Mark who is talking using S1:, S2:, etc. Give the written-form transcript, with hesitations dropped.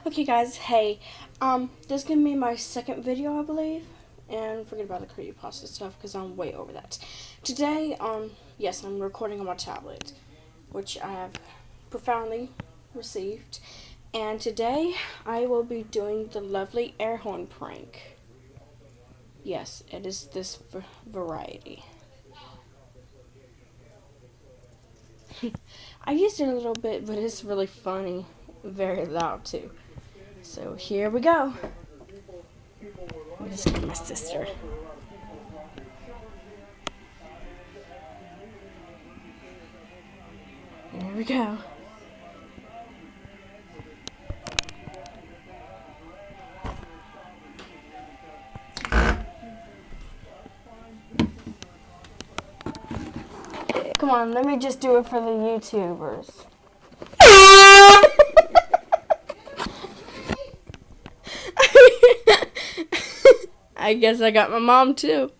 S1: Okay, guys, hey, this is gonna be my second video, I believe, and forget about the creepypasta stuff because I'm way over that. Today, yes, I'm recording on my tablet, which I have profoundly received, and today I will be doing the lovely air horn prank. Yes, it is this variety. I used it a little bit, but it's really funny, very loud too. So here we go. This is my sister. Here we go. Come on, let me just do it for the YouTubers. I guess I got my mom too.